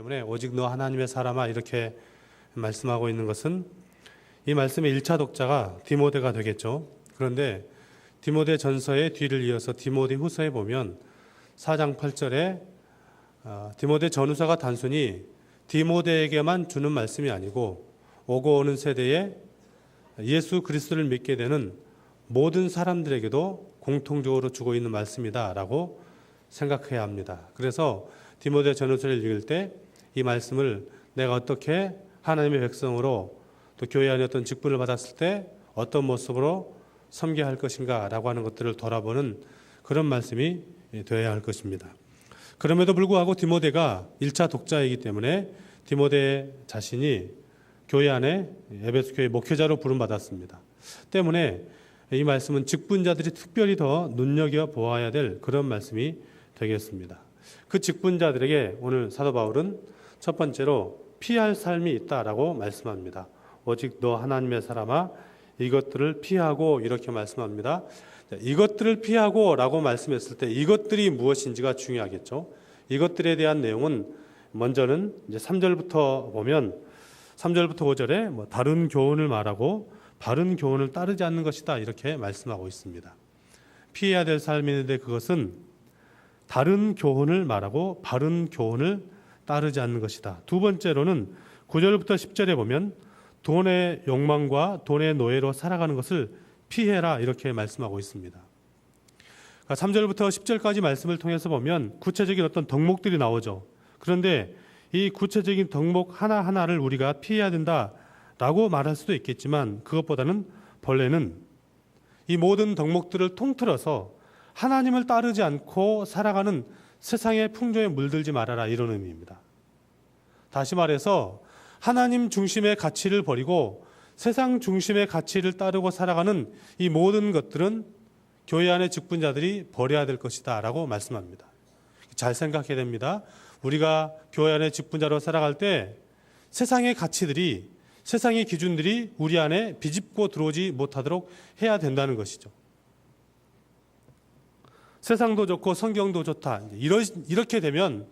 때문에 오직 너 하나님의 사람아 이렇게 말씀하고 있는 것은 이 말씀의 1차 독자가 디모데가 되겠죠. 그런데 디모데 전서의 뒤를 이어서 디모데 후서에 보면 4장 8절에 디모데 전후서가 단순히 디모데에게만 주는 말씀이 아니고 오고 오는 세대에 예수 그리스도를 믿게 되는 모든 사람들에게도 공통적으로 주고 있는 말씀이다라고 생각해야 합니다. 그래서 디모데 전후서를 읽을 때 이 말씀을 내가 어떻게 하나님의 백성으로 또 교회 안에 어떤 직분을 받았을 때 어떤 모습으로 섬겨야 할 것인가 라고 하는 것들을 돌아보는 그런 말씀이 되어야 할 것입니다. 그럼에도 불구하고 디모데가 1차 독자이기 때문에 디모데 자신이 교회 안에 에베소 교회 목회자로 부름받았습니다. 때문에 이 말씀은 직분자들이 특별히 더 눈여겨보아야 될 그런 말씀이 되겠습니다. 그 직분자들에게 오늘 사도 바울은 첫 번째로 피할 삶이 있다라고 말씀합니다. 오직 너 하나님의 사람아 이것들을 피하고 이렇게 말씀합니다. 이것들을 피하고 라고 말씀했을 때 이것들이 무엇인지가 중요하겠죠. 이것들에 대한 내용은 먼저는 이제 3절부터 보면 3절부터 5절에 다른 교훈을 말하고 바른 교훈을 따르지 않는 것이다 이렇게 말씀하고 있습니다. 피해야 될 삶인데 그것은 다른 교훈을 말하고 바른 교훈을 따르지 않는 것이다. 두 번째로는 9절부터 10절에 보면 돈의 욕망과 돈의 노예로 살아가는 것을 피해라 이렇게 말씀하고 있습니다. 3절부터 10절까지 말씀을 통해서 보면 구체적인 어떤 덕목들이 나오죠. 그런데 이 구체적인 덕목 하나하나를 우리가 피해야 된다라고 말할 수도 있겠지만 그것보다는 본래는 이 모든 덕목들을 통틀어서 하나님을 따르지 않고 살아가는 세상의 풍조에 물들지 말아라 이런 의미입니다. 다시 말해서 하나님 중심의 가치를 버리고 세상 중심의 가치를 따르고 살아가는 이 모든 것들은 교회 안의 직분자들이 버려야 될 것이다 라고 말씀합니다. 잘 생각해야 됩니다. 우리가 교회 안의 직분자로 살아갈 때 세상의 가치들이 세상의 기준들이 우리 안에 비집고 들어오지 못하도록 해야 된다는 것이죠. 세상도 좋고 성경도 좋다 이렇게 되면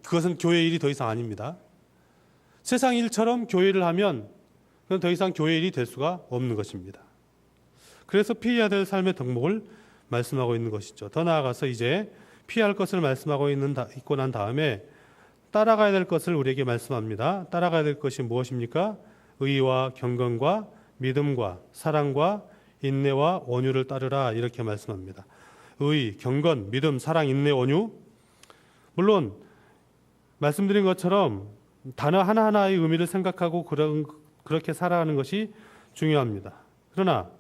그것은 교회 일이 더 이상 아닙니다. 세상 일처럼 교회를 하면 그건 더 이상 교회 일이 될 수가 없는 것입니다. 그래서 피해야 될 삶의 덕목을 말씀하고 있는 것이죠. 더 나아가서 이제 피할 것을 말씀하고 있고 난 다음에 따라가야 될 것을 우리에게 말씀합니다. 따라가야 될 것이 무엇입니까? 의와 경건과 믿음과 사랑과 인내와 온유를 따르라 이렇게 말씀합니다. 의, 경건, 믿음, 사랑, 인내, 온유. 물론 말씀드린 것처럼 단어 하나하나의 의미를 생각하고 그렇게 살아가는 것이 중요합니다. 그러나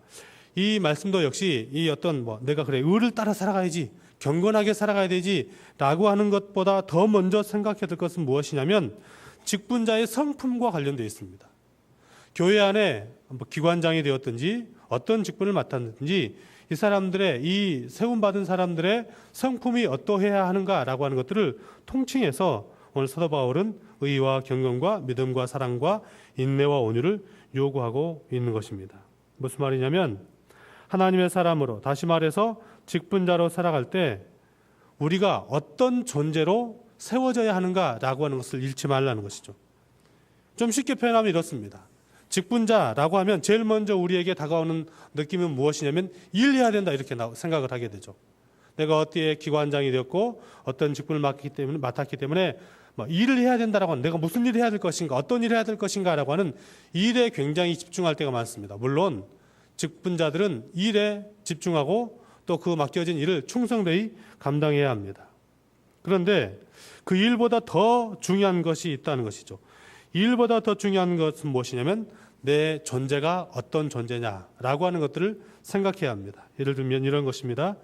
이 말씀도 역시 이 어떤 내가 그래 의를 따라 살아가야지 경건하게 살아가야 되지 라고 하는 것보다 더 먼저 생각해야 될 것은 무엇이냐면 직분자의 성품과 관련되어 있습니다. 교회 안에 기관장이 되었든지 어떤 직분을 맡았든지 이 사람들의 이 세움받은 사람들의 성품이 어떠해야 하는가라고 하는 것들을 통칭해서 오늘 사도 바울은 의와 경건과 믿음과 사랑과 인내와 온유를 요구하고 있는 것입니다. 무슨 말이냐면 하나님의 사람으로 다시 말해서 직분자로 살아갈 때 우리가 어떤 존재로 세워져야 하는가라고 하는 것을 잃지 말라는 것이죠. 좀 쉽게 표현하면 이렇습니다. 직분자라고 하면 제일 먼저 우리에게 다가오는 느낌은 무엇이냐면 일해야 된다 이렇게 생각을 하게 되죠. 내가 어디에 기관장이 되었고 어떤 직분을 맡았기 때문에 일을 해야 된다라고 하는 내가 무슨 일을 해야 될 것인가 어떤 일을 해야 될 것인가라고 하는 일에 굉장히 집중할 때가 많습니다. 물론 직분자들은 일에 집중하고 또 그 맡겨진 일을 충성되이 감당해야 합니다. 그런데 그 일보다 더 중요한 것이 있다는 것이죠. 일보다 더 중요한 것은 무엇이냐면 내 존재가 어떤 존재냐라고 하는 것들을 생각해야 합니다. 예를 들면 이런 것입니다.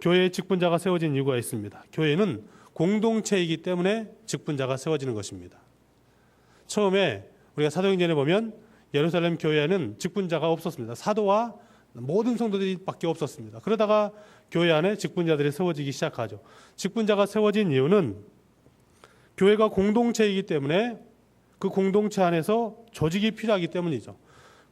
교회에 직분자가 세워진 이유가 있습니다. 교회는 공동체이기 때문에 직분자가 세워지는 것입니다. 처음에 우리가 사도행전에 보면 예루살렘 교회에는 직분자가 없었습니다. 사도와 모든 성도들이 밖에 없었습니다. 그러다가 교회 안에 직분자들이 세워지기 시작하죠. 직분자가 세워진 이유는 교회가 공동체이기 때문에 그 공동체 안에서 조직이 필요하기 때문이죠.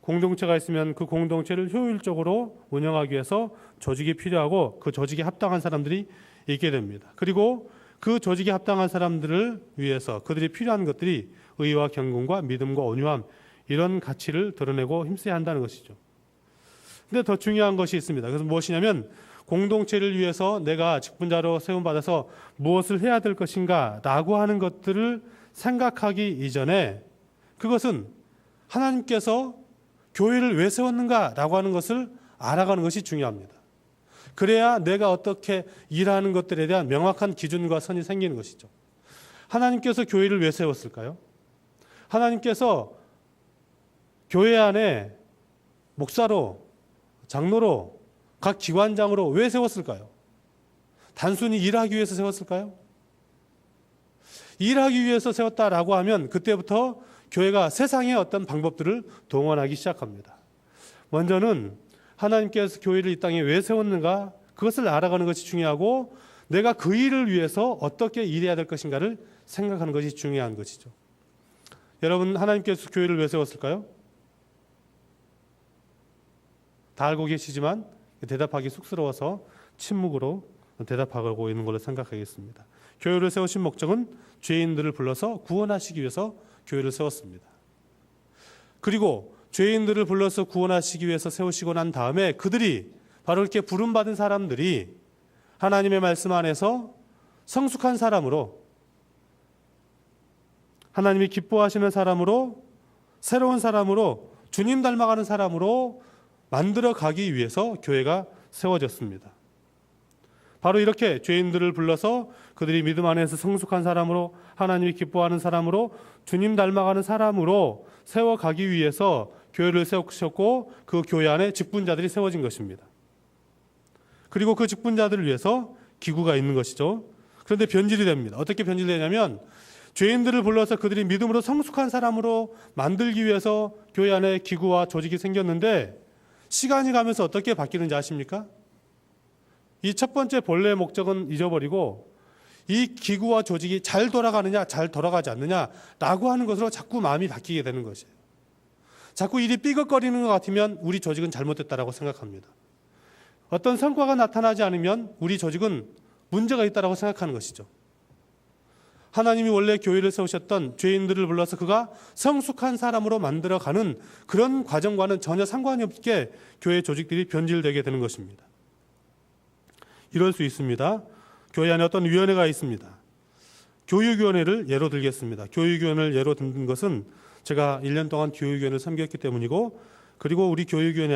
공동체가 있으면 그 공동체를 효율적으로 운영하기 위해서 조직이 필요하고 그 조직에 합당한 사람들이 있게 됩니다. 그리고 그 조직에 합당한 사람들을 위해서 그들이 필요한 것들이 의와 경건과 믿음과 온유함, 이런 가치를 드러내고 힘써야 한다는 것이죠. 근데 더 중요한 것이 있습니다. 그래서 무엇이냐면 공동체를 위해서 내가 직분자로 세움받아서 무엇을 해야 될 것인가 라고 하는 것들을 생각하기 이전에 그것은 하나님께서 교회를 왜 세웠는가 라고 하는 것을 알아가는 것이 중요합니다. 그래야 내가 어떻게 일하는 것들에 대한 명확한 기준과 선이 생기는 것이죠. 하나님께서 교회를 왜 세웠을까요? 하나님께서 교회 안에 목사로, 장로로, 각 기관장으로 왜 세웠을까요? 단순히 일하기 위해서 세웠을까요? 일하기 위해서 세웠다라고 하면 그때부터 교회가 세상의 어떤 방법들을 동원하기 시작합니다. 먼저는 하나님께서 교회를 이 땅에 왜 세웠는가, 그것을 알아가는 것이 중요하고 내가 그 일을 위해서 어떻게 일해야 될 것인가를 생각하는 것이 중요한 것이죠. 여러분, 하나님께서 교회를 왜 세웠을까요? 다 알고 계시지만 대답하기 쑥스러워서 침묵으로 대답하고 있는 걸로 생각하겠습니다. 교회를 세우신 목적은 죄인들을 불러서 구원하시기 위해서 교회를 세웠습니다. 그리고 죄인들을 불러서 구원하시기 위해서 세우시고 난 다음에 그들이 바로 이렇게 부름받은 사람들이 하나님의 말씀 안에서 성숙한 사람으로, 하나님이 기뻐하시는 사람으로, 새로운 사람으로, 주님 닮아가는 사람으로 만들어 가기 위해서 교회가 세워졌습니다. 바로 이렇게 죄인들을 불러서 그들이 믿음 안에서 성숙한 사람으로, 하나님이 기뻐하는 사람으로, 주님 닮아가는 사람으로 세워가기 위해서 교회를 세우셨고 그 교회 안에 직분자들이 세워진 것입니다. 그리고 그 직분자들을 위해서 기구가 있는 것이죠. 그런데 변질이 됩니다. 어떻게 변질되냐면 죄인들을 불러서 그들이 믿음으로 성숙한 사람으로 만들기 위해서 교회 안에 기구와 조직이 생겼는데 시간이 가면서 어떻게 바뀌는지 아십니까? 이 첫 번째 본래의 목적은 잊어버리고 이 기구와 조직이 잘 돌아가느냐 잘 돌아가지 않느냐라고 하는 것으로 자꾸 마음이 바뀌게 되는 것이에요. 자꾸 일이 삐걱거리는 것 같으면 우리 조직은 잘못됐다라고 생각합니다. 어떤 성과가 나타나지 않으면 우리 조직은 문제가 있다라고 생각하는 것이죠. 하나님이 원래 교회를 세우셨던 죄인들을 불러서 그가 성숙한 사람으로 만들어가는 그런 과정과는 전혀 상관이 없게 교회 조직들이 변질되게 되는 것입니다. 이럴 수 있습니다. 교회 안에 어떤 위원회가 있습니다. 교육위원회를 예로 들겠습니다. 교육위원회를 예로 든 것은 제가 1년 동안 교육위원회를 섬겼기 때문이고, 그리고 우리 교육위원회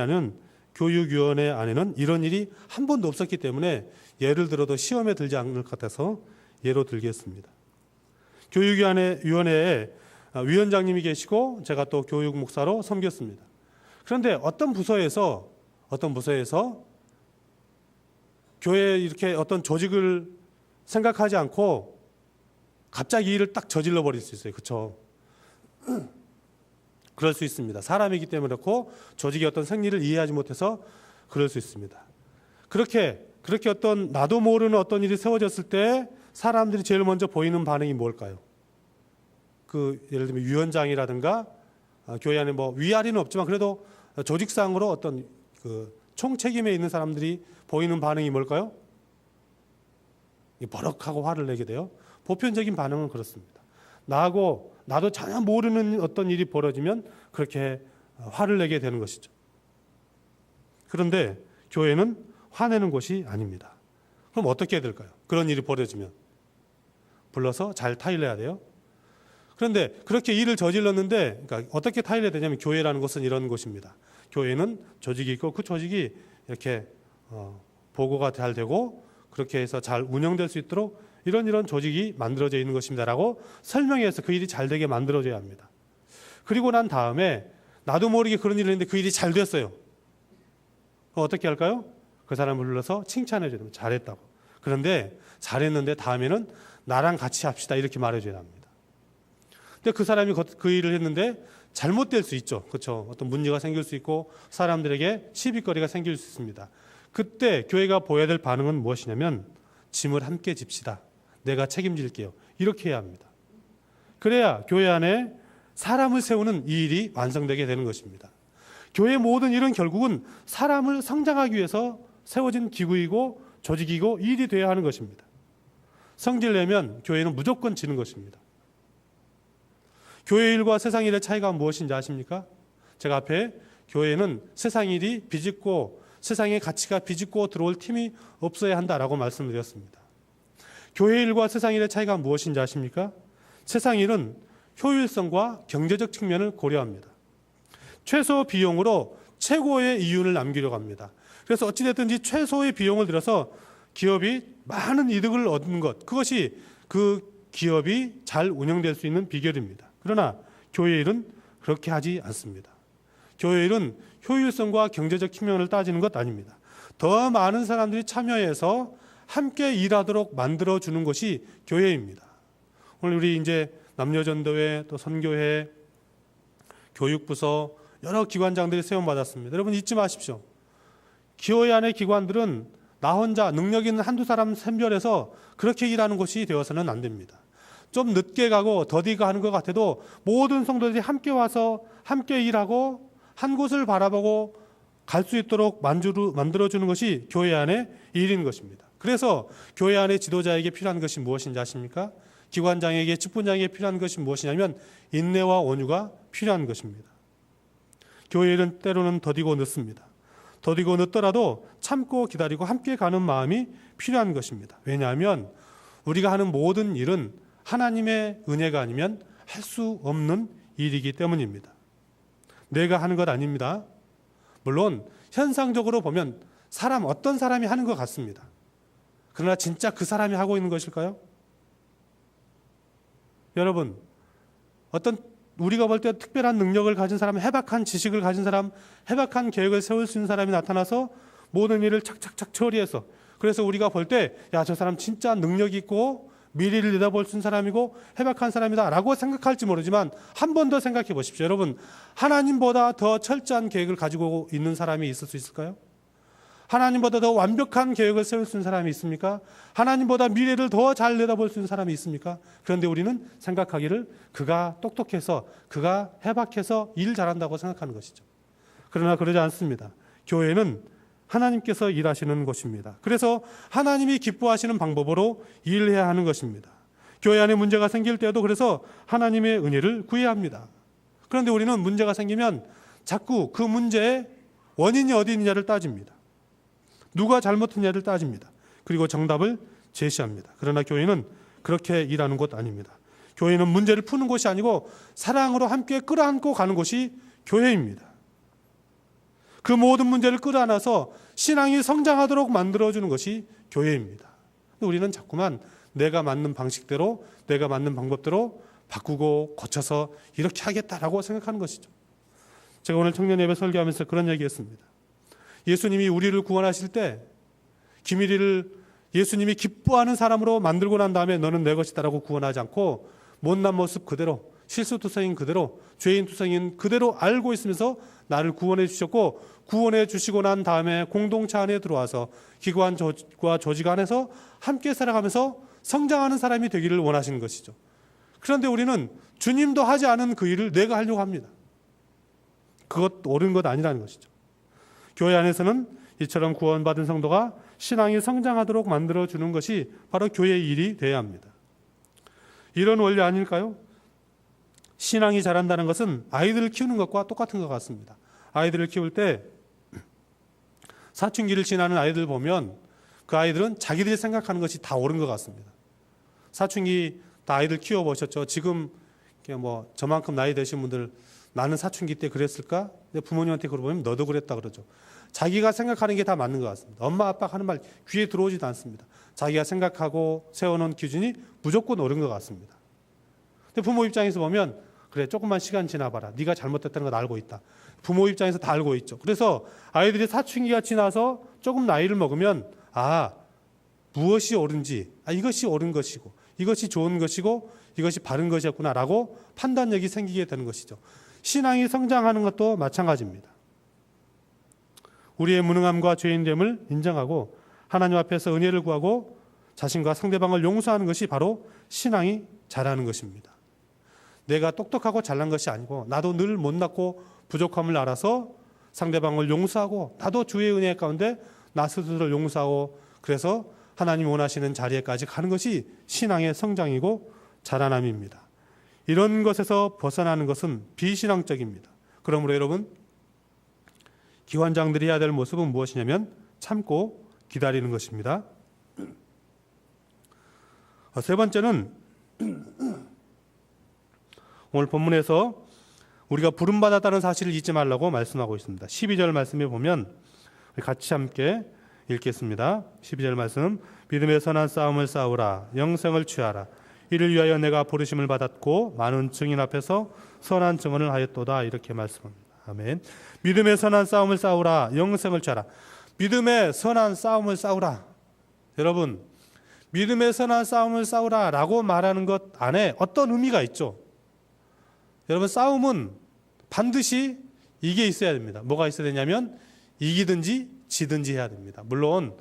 안에는 이런 일이 한 번도 없었기 때문에 예를 들어도 시험에 들지 않을 것 같아서 예로 들겠습니다. 교육위원회에 위원장님이 계시고 제가 또 교육 목사로 섬겼습니다. 그런데 어떤 부서에서 교회에 이렇게 어떤 조직을 생각하지 않고 갑자기 일을 딱 저질러 버릴 수 있어요. 그렇죠? 그럴 수 있습니다. 사람이기 때문에 그렇고 조직의 어떤 생리를 이해하지 못해서 그럴 수 있습니다. 그렇게 어떤 나도 모르는 어떤 일이 세워졌을 때 사람들이 제일 먼저 보이는 반응이 뭘까요? 예를 들면 위원장이라든가 교회 안에 위아래는 없지만 그래도 조직상으로 어떤 총책임에 있는 사람들이 보이는 반응이 뭘까요? 버럭하고 화를 내게 돼요. 보편적인 반응은 그렇습니다. 나도 전혀 모르는 어떤 일이 벌어지면 그렇게 화를 내게 되는 것이죠. 그런데 교회는 화내는 곳이 아닙니다. 그럼 어떻게 해야 될까요? 그런 일이 벌어지면 불러서 잘 타일해야 돼요. 그런데 그렇게 일을 저질렀는데, 그러니까 어떻게 타일해야 되냐면 교회라는 것은 이런 곳입니다. 교회는 조직이 있고 그 조직이 이렇게 보고가 잘 되고 그렇게 해서 잘 운영될 수 있도록 이런 조직이 만들어져 있는 것입니다라고 설명해서 그 일이 잘 되게 만들어져야 합니다. 그리고 난 다음에 나도 모르게 그런 일을 했는데 그 일이 잘 됐어요. 어떻게 할까요? 그 사람을 불러서 칭찬해 줘야 됩니다. 잘했다고. 그런데 잘했는데 다음에는 나랑 같이 합시다 이렇게 말해줘야 합니다. 근데 그 사람이 그 일을 했는데 잘못될 수 있죠. 그렇죠? 어떤 문제가 생길 수 있고 사람들에게 시비거리가 생길 수 있습니다. 그때 교회가 보여야 될 반응은 무엇이냐면 짐을 함께 집시다. 내가 책임질게요. 이렇게 해야 합니다. 그래야 교회 안에 사람을 세우는 이 일이 완성되게 되는 것입니다. 교회의 모든 일은 결국은 사람을 성장하기 위해서 세워진 기구이고 조직이고 일이 되어야 하는 것입니다. 성질 내면 교회는 무조건 지는 것입니다. 교회 일과 세상 일의 차이가 무엇인지 아십니까? 제가 앞에 교회는 세상 일이 비집고 세상의 가치가 비집고 들어올 팀이 없어야 한다라고 말씀드렸습니다. 교회 일과 세상 일의 차이가 무엇인지 아십니까? 세상 일은 효율성과 경제적 측면을 고려합니다. 최소 비용으로 최고의 이윤을 남기려고 합니다. 그래서 어찌됐든지 최소의 비용을 들여서 기업이 많은 이득을 얻는 것, 그것이 그 기업이 잘 운영될 수 있는 비결입니다. 그러나 교회 일은 그렇게 하지 않습니다. 교회 일은 효율성과 경제적 측면을 따지는 것 아닙니다. 더 많은 사람들이 참여해서 함께 일하도록 만들어주는 것이 교회입니다. 오늘 우리 이제 남녀전도회, 또 선교회, 교육부서 여러 기관장들이 세움받았습니다. 여러분 잊지 마십시오. 교회 안의 기관들은 나 혼자 능력 있는 한두 사람 선별해서 그렇게 일하는 것이 되어서는 안 됩니다. 좀 늦게 가고 더디가 하는 것 같아도 모든 성도들이 함께 와서 함께 일하고 한 곳을 바라보고 갈 수 있도록 만들어주는 것이 교회 안의 일인 것입니다. 그래서 교회 안의 지도자에게 필요한 것이 무엇인지 아십니까? 기관장에게, 직분장에게 필요한 것이 무엇이냐면 인내와 온유가 필요한 것입니다. 교회 일은 때로는 더디고 늦습니다. 더디고 늦더라도 참고 기다리고 함께 가는 마음이 필요한 것입니다. 왜냐하면 우리가 하는 모든 일은 하나님의 은혜가 아니면 할 수 없는 일이기 때문입니다. 내가 하는 것 아닙니다. 물론 현상적으로 보면 어떤 사람이 하는 것 같습니다. 그러나 진짜 그 사람이 하고 있는 것일까요? 여러분, 어떤 우리가 볼 때 특별한 능력을 가진 사람, 해박한 지식을 가진 사람, 해박한 계획을 세울 수 있는 사람이 나타나서 모든 일을 착착착 처리해서, 그래서 우리가 볼 때 야, 저 사람 진짜 능력 있고 미래를 내다볼 수 있는 사람이고 해박한 사람이다 라고 생각할지 모르지만 한 번 더 생각해 보십시오. 여러분, 하나님보다 더 철저한 계획을 가지고 있는 사람이 있을 수 있을까요? 하나님보다 더 완벽한 계획을 세울 수 있는 사람이 있습니까? 하나님보다 미래를 더 잘 내다볼 수 있는 사람이 있습니까? 그런데 우리는 생각하기를 그가 똑똑해서, 그가 해박해서 일 잘한다고 생각하는 것이죠. 그러나 그러지 않습니다. 교회는 하나님께서 일하시는 곳입니다. 그래서 하나님이 기뻐하시는 방법으로 일해야 하는 것입니다. 교회 안에 문제가 생길 때도 그래서 하나님의 은혜를 구해야 합니다. 그런데 우리는 문제가 생기면 자꾸 그 문제의 원인이 어디 있느냐를 따집니다. 누가 잘못했냐를 따집니다. 그리고 정답을 제시합니다. 그러나 교회는 그렇게 일하는 곳 아닙니다. 교회는 문제를 푸는 곳이 아니고 사랑으로 함께 끌어안고 가는 곳이 교회입니다. 그 모든 문제를 끌어안아서 신앙이 성장하도록 만들어주는 것이 교회입니다. 우리는 자꾸만 내가 맞는 방식대로, 내가 맞는 방법대로 바꾸고 고쳐서 이렇게 하겠다라고 생각하는 것이죠. 제가 오늘 청년 예배 설교하면서 그런 얘기했습니다. 예수님이 우리를 구원하실 때 기미리를 예수님이 기뻐하는 사람으로 만들고 난 다음에 너는 내 것이다라고 구원하지 않고 못난 모습 그대로, 실수투성인 그대로, 죄인투성인 그대로 알고 있으면서 나를 구원해 주셨고, 구원해 주시고 난 다음에 공동체 안에 들어와서 기관과 조직 안에서 함께 살아가면서 성장하는 사람이 되기를 원하시는 것이죠. 그런데 우리는 주님도 하지 않은 그 일을 내가 하려고 합니다. 그것 옳은 것 아니라는 것이죠. 교회 안에서는 이처럼 구원받은 성도가 신앙이 성장하도록 만들어주는 것이 바로 교회의 일이 되어야 합니다. 이런 원리 아닐까요? 신앙이 자란다는 것은 아이들을 키우는 것과 똑같은 것 같습니다. 아이들을 키울 때 사춘기를 지나는 아이들 보면 그 아이들은 자기들이 생각하는 것이 다 옳은 것 같습니다. 사춘기 다 아이들 키워보셨죠? 지금 뭐 저만큼 나이 되신 분들 나는 사춘기 때 그랬을까? 부모님한테 물어보면 너도 그랬다 그러죠. 자기가 생각하는 게 다 맞는 것 같습니다. 엄마 아빠가 하는 말 귀에 들어오지도 않습니다. 자기가 생각하고 세워놓은 기준이 무조건 옳은 것 같습니다. 근데 부모 입장에서 보면 그래 조금만 시간 지나봐라. 네가 잘못됐다는 걸 알고 있다. 부모 입장에서 다 알고 있죠. 그래서 아이들이 사춘기가 지나서 조금 나이를 먹으면 무엇이 옳은지, 이것이 옳은 것이고 이것이 좋은 것이고 이것이 바른 것이었구나라고 판단력이 생기게 되는 것이죠. 신앙이 성장하는 것도 마찬가지입니다. 우리의 무능함과 죄인됨을 인정하고 하나님 앞에서 은혜를 구하고 자신과 상대방을 용서하는 것이 바로 신앙이 자라는 것입니다. 내가 똑똑하고 잘난 것이 아니고 나도 늘 못났고 부족함을 알아서 상대방을 용서하고 나도 주의 은혜 가운데 나 스스로를 용서하고 그래서 하나님이 원하시는 자리에까지 가는 것이 신앙의 성장이고 자라남입니다. 이런 것에서 벗어나는 것은 비신앙적입니다. 그러므로 여러분, 기관장들이 해야 될 모습은 무엇이냐면 참고 기다리는 것입니다. 세 번째는 오늘 본문에서 우리가 부름받았다는 사실을 잊지 말라고 말씀하고 있습니다. 12절 말씀에 보면 같이 함께 읽겠습니다. 12절 말씀, 믿음의 선한 싸움을 싸우라, 영생을 취하라. 이를 위하여 내가 부르심을 받았고 많은 증인 앞에서 선한 증언을 하였도다. 이렇게 말씀합니다. 아멘. 믿음의 선한 싸움을 싸우라, 영생을 취하라. 믿음의 선한 싸움을 싸우라. 여러분, 믿음의 선한 싸움을 싸우라 라고 말하는 것 안에 어떤 의미가 있죠? 여러분, 싸움은 반드시 이게 있어야 됩니다. 뭐가 있어야 되냐면 이기든지 지든지 해야 됩니다. 물론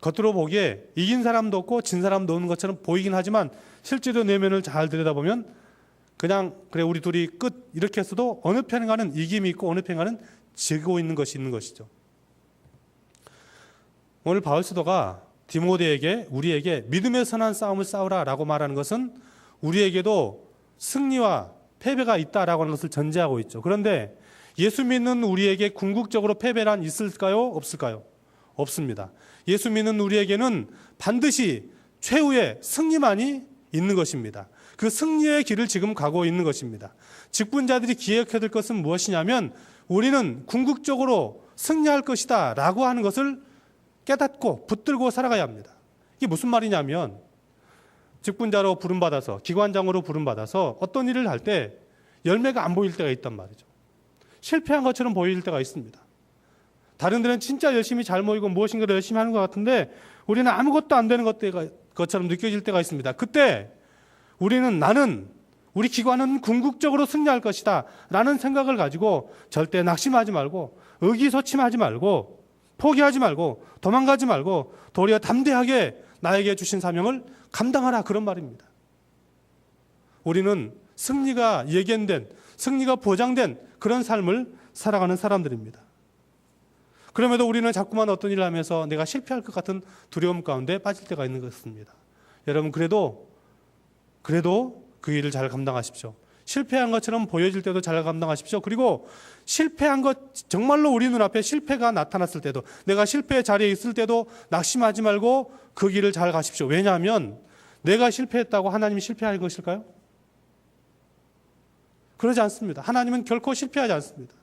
겉으로 보기에 이긴 사람도 없고 진 사람도 없는 것처럼 보이긴 하지만 실제로 내면을 잘 들여다보면 그냥 그래 우리 둘이 끝 이렇게 했어도 어느 편인가는 이김이 있고 어느 편인가는 지고 있는 것이 있는 것이죠. 오늘 바울 사도가 디모데에게 우리에게 믿음의 선한 싸움을 싸우라 라고 말하는 것은 우리에게도 승리와 패배가 있다라고 하는 것을 전제하고 있죠. 그런데 예수 믿는 우리에게 궁극적으로 패배란 있을까요? 없을까요? 없습니다. 예수 믿는 우리에게는 반드시 최후의 승리만이 있는 것입니다. 그 승리의 길을 지금 가고 있는 것입니다. 직분자들이 기억해야 될 것은 무엇이냐면 우리는 궁극적으로 승리할 것이다 라고 하는 것을 깨닫고 붙들고 살아가야 합니다. 이게 무슨 말이냐면 직분자로 부름받아서 기관장으로 부름받아서 어떤 일을 할 때 열매가 안 보일 때가 있단 말이죠. 실패한 것처럼 보일 때가 있습니다. 다른 데는 진짜 열심히 잘 모이고 무엇인가를 열심히 하는 것 같은데 우리는 아무것도 안 되는 것처럼 느껴질 때가 있습니다. 그때 나는 우리 기관은 궁극적으로 승리할 것이다 라는 생각을 가지고 절대 낙심하지 말고 의기소침하지 말고 포기하지 말고 도망가지 말고 도리어 담대하게 나에게 주신 사명을 감당하라, 그런 말입니다. 우리는 승리가 예견된, 승리가 보장된 그런 삶을 살아가는 사람들입니다. 그럼에도 우리는 자꾸만 어떤 일을 하면서 내가 실패할 것 같은 두려움 가운데 빠질 때가 있는 것입니다. 여러분, 그래도 그 일을 잘 감당하십시오. 실패한 것처럼 보여질 때도 잘 감당하십시오. 그리고 실패한 것, 정말로 우리 눈앞에 실패가 나타났을 때도, 내가 실패의 자리에 있을 때도 낙심하지 말고 그 길을 잘 가십시오. 왜냐하면 내가 실패했다고 하나님이 실패할 것일까요? 그러지 않습니다. 하나님은 결코 실패하지 않습니다.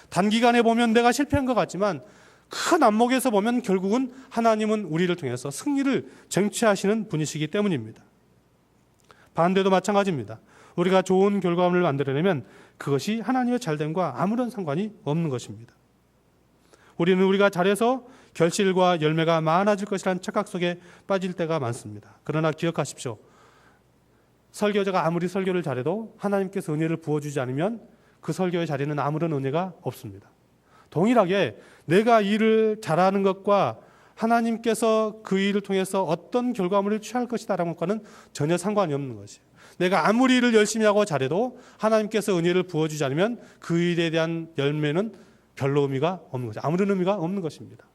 단기간에 보면 내가 실패한 것 같지만 큰 안목에서 보면 결국은 하나님은 우리를 통해서 승리를 쟁취하시는 분이시기 때문입니다. 반대도 마찬가지입니다. 우리가 좋은 결과물을 만들어내면 그것이 하나님의 잘됨과 아무런 상관이 없는 것입니다. 우리는 우리가 잘해서 결실과 열매가 많아질 것이라는 착각 속에 빠질 때가 많습니다. 그러나 기억하십시오. 설교자가 아무리 설교를 잘해도 하나님께서 은혜를 부어주지 않으면 그 설교의 자리는 아무런 은혜가 없습니다. 동일하게 내가 일을 잘하는 것과 하나님께서 그 일을 통해서 어떤 결과물을 취할 것이다라는 것과는 전혀 상관이 없는 것이에요. 내가 아무리 일을 열심히 하고 잘해도 하나님께서 은혜를 부어주지 않으면 그 일에 대한 열매는 별로 의미가 없는 거죠. 아무런 의미가 없는 것입니다.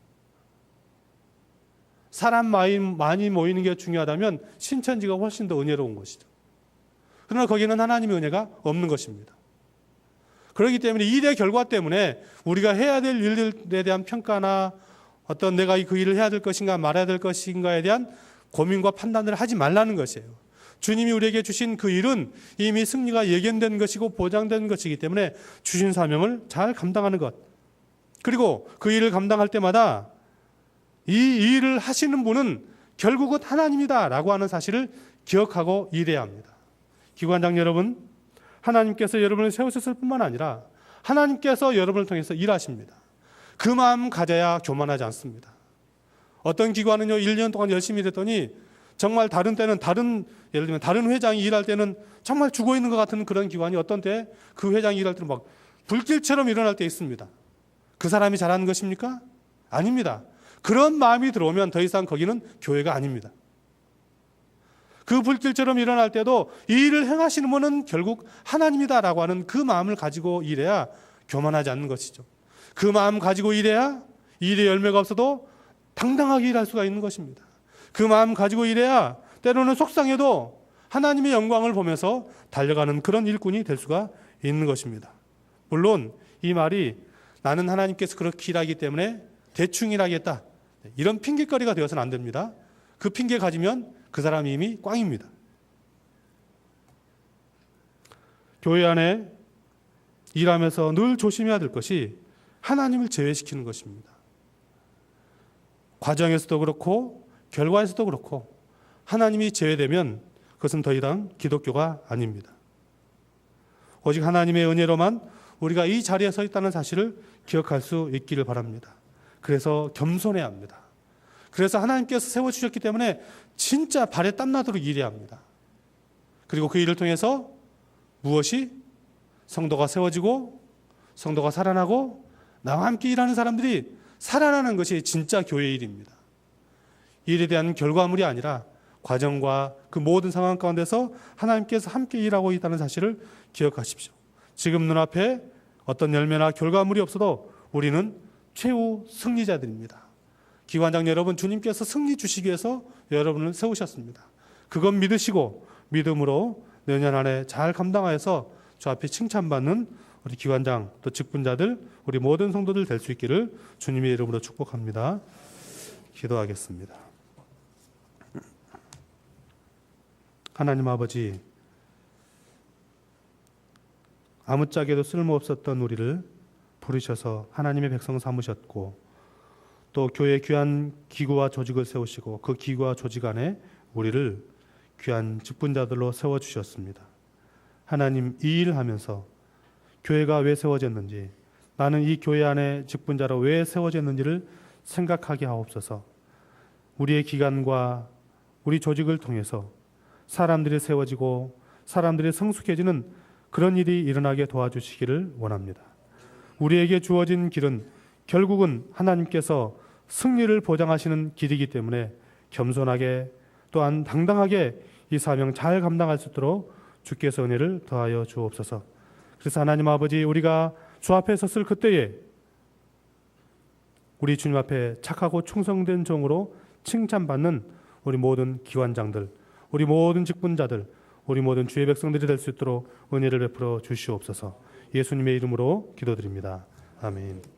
사람 많이 모이는 게 중요하다면 신천지가 훨씬 더 은혜로운 것이죠. 그러나 거기는 하나님의 은혜가 없는 것입니다. 그렇기 때문에 일의 결과 때문에 우리가 해야 될 일들에 대한 평가나 어떤 내가 그 일을 해야 될 것인가 말아야 될 것인가에 대한 고민과 판단을 하지 말라는 것이에요. 주님이 우리에게 주신 그 일은 이미 승리가 예견된 것이고 보장된 것이기 때문에 주신 사명을 잘 감당하는 것, 그리고 그 일을 감당할 때마다 이 일을 하시는 분은 결국은 하나님이다 라고 하는 사실을 기억하고 일해야 합니다. 기관장 여러분, 하나님께서 여러분을 세우셨을 뿐만 아니라 하나님께서 여러분을 통해서 일하십니다. 그 마음 가져야 교만하지 않습니다. 어떤 기관은요 1년 동안 열심히 일했더니 정말 다른 때는 예를 들면 다른 회장이 일할 때는 정말 죽어 있는 것 같은 그런 기관이 어떤 때 그 회장이 일할 때는 막 불길처럼 일어날 때 있습니다. 그 사람이 잘하는 것입니까? 아닙니다. 그런 마음이 들어오면 더 이상 거기는 교회가 아닙니다. 그 불길처럼 일어날 때도 이 일을 행하시는 분은 결국 하나님이다라고 하는 그 마음을 가지고 일해야 교만하지 않는 것이죠. 그 마음 가지고 일해야 일의 열매가 없어도 당당하게 일할 수가 있는 것입니다. 그 마음 가지고 일해야 때로는 속상해도 하나님의 영광을 보면서 달려가는 그런 일꾼이 될 수가 있는 것입니다. 물론 이 말이 나는 하나님께서 그렇게 일하기 때문에 대충 일하겠다, 이런 핑계거리가 되어서는 안 됩니다. 그 핑계 가지면 그 사람이 이미 꽝입니다. 교회 안에 일하면서 늘 조심해야 될 것이 하나님을 제외시키는 것입니다. 과정에서도 그렇고 결과에서도 그렇고 하나님이 제외되면 그것은 더 이상 기독교가 아닙니다. 오직 하나님의 은혜로만 우리가 이 자리에 서 있다는 사실을 기억할 수 있기를 바랍니다. 그래서 겸손해야 합니다. 그래서 하나님께서 세워주셨기 때문에 진짜 발에 땀나도록 일해야 합니다. 그리고 그 일을 통해서 무엇이? 성도가 세워지고 성도가 살아나고 나와 함께 일하는 사람들이 살아나는 것이 진짜 교회 일입니다. 일에 대한 결과물이 아니라 과정과 그 모든 상황 가운데서 하나님께서 함께 일하고 있다는 사실을 기억하십시오. 지금 눈앞에 어떤 열매나 결과물이 없어도 우리는 최후 승리자들입니다. 기관장 여러분, 주님께서 승리 주시기 위해서 여러분을 세우셨습니다. 그건 믿으시고 믿음으로 내년 안에 잘 감당하여서 주 앞에 칭찬받는 우리 기관장 또 직분자들, 우리 모든 성도들 될 수 있기를 주님의 이름으로 축복합니다. 기도하겠습니다. 하나님 아버지, 아무짝에도 쓸모없었던 우리를 부르셔서 하나님의 백성 삼으셨고 또 교회 귀한 기구와 조직을 세우시고 그 기구와 조직 안에 우리를 귀한 직분자들로 세워주셨습니다. 하나님, 이 일을 하면서 교회가 왜 세워졌는지, 나는 이 교회 안에 직분자로 왜 세워졌는지를 생각하게 하옵소서. 우리의 기관과 우리 조직을 통해서 사람들이 세워지고 사람들이 성숙해지는 그런 일이 일어나게 도와주시기를 원합니다. 우리에게 주어진 길은 결국은 하나님께서 승리를 보장하시는 길이기 때문에 겸손하게 또한 당당하게 이 사명 잘 감당할 수 있도록 주께서 은혜를 더하여 주옵소서. 그래서 하나님 아버지, 우리가 주 앞에 섰을 그때에 우리 주님 앞에 착하고 충성된 종으로 칭찬받는 우리 모든 기관장들, 우리 모든 직분자들, 우리 모든 주의 백성들이 될 수 있도록 은혜를 베풀어 주시옵소서. 예수님의 이름으로 기도드립니다. 아멘.